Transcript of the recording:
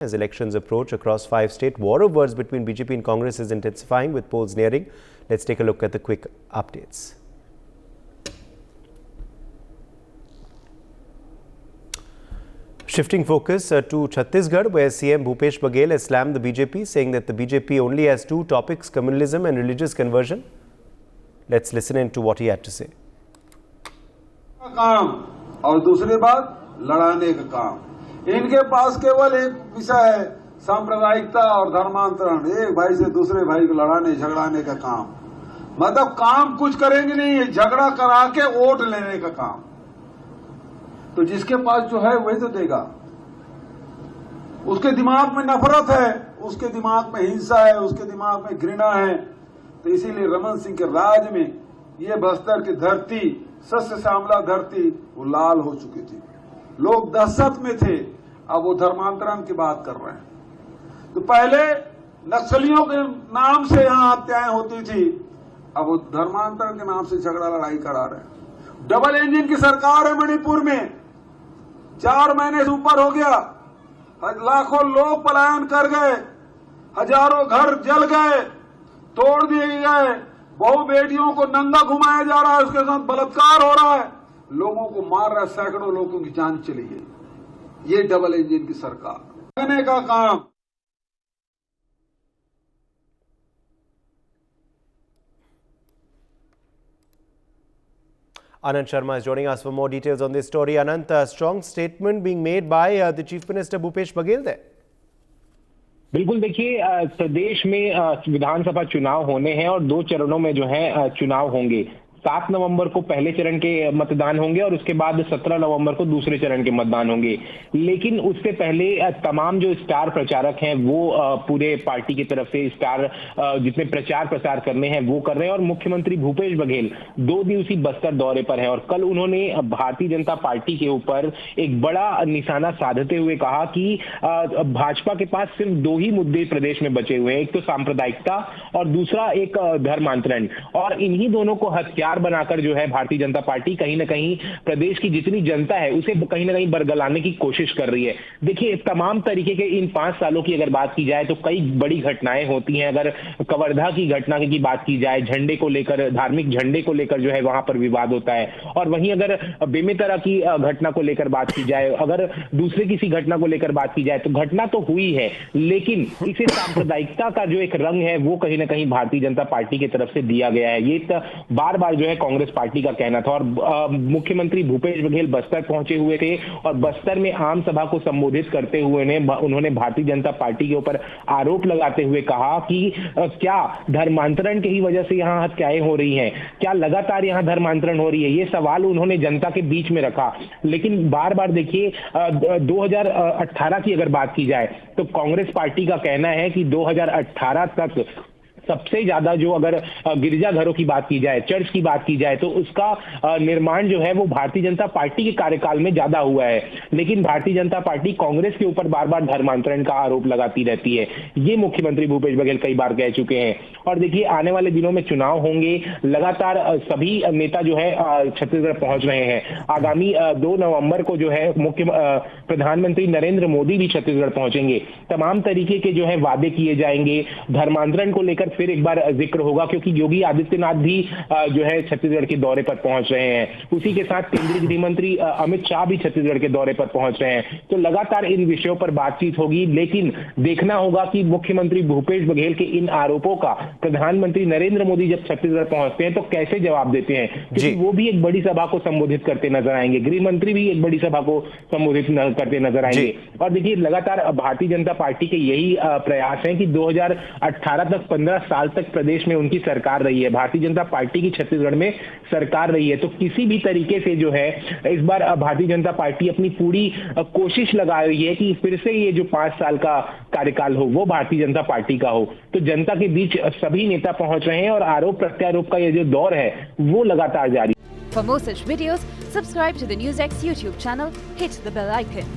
As elections approach across 5 states, war of words between BJP and Congress is intensifying with polls nearing. Let's take a look at the quick updates. Shifting focus to Chhattisgarh, where CM Bhupesh Baghel has slammed the BJP, saying that the BJP only has two topics, communalism and religious conversion. Let's listen in to what he had to say. काम और दूसरी बात लड़ाने का काम। इनके पास केवल एक विषय है, सांप्रदायिकता और धर्मांतरण, एक भाई से दूसरे भाई को लड़ाने झगड़ाने का काम। मतलब काम कुछ करेंगे नहीं, झगड़ा करा के वोट लेने का काम। तो जिसके पास जो है वही तो देगा। उसके दिमाग में नफरत है, उसके दिमाग में हिंसा है, उसके दिमाग में घृणा है। तो इसीलिए रमन सिंह के राज में ये बस्तर की धरती, सस्य श्यामला धरती, वो लाल हो चुकी थी। लोग दहशत में थे, अब वो धर्मांतरण की बात कर रहे हैं। तो पहले नक्सलियों के नाम से यहां हत्याएं होती थी, अब वो धर्मांतरण के नाम से झगड़ा लड़ाई करा रहे हैं। डबल इंजन की सरकार है मणिपुर में, 4 महीने से ऊपर हो गया, लाखों लोग पलायन कर गए, हजारों घर जल गए, तोड़ दिए गए, बहु बेटियों को नंगा घुमाया जा रहा है, उसके साथ बलात्कार हो रहा है, लोगों को मार रहा है, सैकड़ों लोगों की जान चली गई। ये डबल इंजन की सरकार करने का काम। Anant Sharma is joining us for more details on this story. Anant, a strong statement being made by the Chief Minister Bhupesh Baghel there. बिल्कुल, देखिए प्रदेश में विधानसभा चुनाव होने हैं और 2 चरणों में जो है चुनाव होंगे। 7 नवंबर को पहले चरण के मतदान होंगे और उसके बाद 17 नवंबर को दूसरे चरण के मतदान होंगे। लेकिन उससे पहले तमाम जो स्टार प्रचारक हैं वो पूरे पार्टी की तरफ से स्टार जितने प्रचार प्रसार करने हैं वो कर रहे हैं। और मुख्यमंत्री भूपेश बघेल 2 दिवसीय बस्तर दौरे पर हैं और कल उन्होंने भारतीय जनता पार्टी के ऊपर एक बड़ा निशाना साधते हुए कहा कि भाजपा के पास सिर्फ 2 ही मुद्दे प्रदेश में बचे हुए हैं, एक तो सांप्रदायिकता और दूसरा एक धर्मांतरण। और इन्हीं दोनों को हथियार बनाकर जो है भारतीय जनता पार्टी कहीं ना कहीं प्रदेश की जितनी जनता है उसे कहीं ना कहीं बरगलाने की कोशिश कर रही है। देखिए, तमाम तरीके के इन 5 सालों की अगर बात की जाए तो कई बड़ी घटनाएं होती हैं। अगर कवर्धा की घटना की बात की जाए, झंडे को लेकर, धार्मिक झंडे को लेकर जो है वहां पर विवाद होता है। और वहीं अगर बेमेतरा की घटना को लेकर बात की जाए, अगर दूसरे किसी घटना को लेकर बात की जाए तो घटना तो हुई है, लेकिन इसे सांप्रदायिकता का जो एक रंग है वो कहीं ना कहीं भारतीय जनता पार्टी की तरफ से दिया गया है। ये बार बार जो है कांग्रेस पार्टी का कहना था। और मुख्यमंत्री भूपेश बघेल बस्तर पहुंचे हुए थे और बस्तर में आम सभा को संबोधित करते हुए उन्होंने भारतीय जनता पार्टी के ऊपर आरोप लगाते हुए कहा कि क्या धर्मांतरण की ही वजह से यहां हत्याएं हो रही हैं, क्या लगातार यहां धर्मांतरण हो रही है, ये सवाल उन्होंने जनता के बीच में रखा। लेकिन बार बार देखिए 2018 की अगर बात की जाए तो कांग्रेस पार्टी का कहना है कि 2018 तक सबसे ज्यादा जो अगर गिरजाघरों की बात की जाए, चर्च की बात की जाए तो उसका निर्माण जो है वो भारतीय जनता पार्टी के कार्यकाल में ज्यादा हुआ है। लेकिन भारतीय जनता पार्टी कांग्रेस के ऊपर बार बार धर्मांतरण का आरोप लगाती रहती है। ये मुख्यमंत्री भूपेश बघेल कई बार कह चुके हैं। और देखिए, आने वाले दिनों में चुनाव होंगे, लगातार सभी नेता जो है छत्तीसगढ़ पहुंच रहे हैं। आगामी 2 नवंबर को जो है प्रधानमंत्री नरेंद्र मोदी भी छत्तीसगढ़ पहुंचेंगे। तमाम तरीके के जो है वादे किए जाएंगे। धर्मांतरण को लेकर फिर एक बार जिक्र होगा क्योंकि योगी आदित्यनाथ भी जो है छत्तीसगढ़ के दौरे पर पहुंच रहे हैं। उसी के साथ केंद्रीय गृह मंत्री अमित शाह भी छत्तीसगढ़ के दौरे पर पहुंच रहे हैं। तो लगातार इन विषयों पर बातचीत होगी, लेकिन देखना होगा कि मुख्यमंत्री भूपेश बघेल के इन आरोपों का प्रधानमंत्री नरेंद्र मोदी जब छत्तीसगढ़ पहुंचते हैं तो कैसे जवाब देते हैं, क्योंकि वो भी एक बड़ी सभा को संबोधित करते नजर आएंगे, गृह मंत्री भी एक बड़ी सभा को संबोधित करते नजर आएंगे। और देखिए, लगातार भारतीय जनता पार्टी के यही प्रयास है कि 2018 तक 15 साल तक प्रदेश में उनकी सरकार रही है, भारतीय जनता पार्टी की छत्तीसगढ़ में सरकार रही है। तो किसी भी तरीके से जो है इस बार भारतीय जनता पार्टी अपनी पूरी कोशिश लगा रही है कि फिर से ये जो 5 साल का कार्यकाल हो वो भारतीय जनता पार्टी का हो। तो जनता के बीच सभी नेता पहुंच रहे हैं और आरोप प्रत्यारोप का ये जो दौर है वो लगातार जारी। For more such videos, subscribe to the NewsX YouTube channel, hit the bell icon.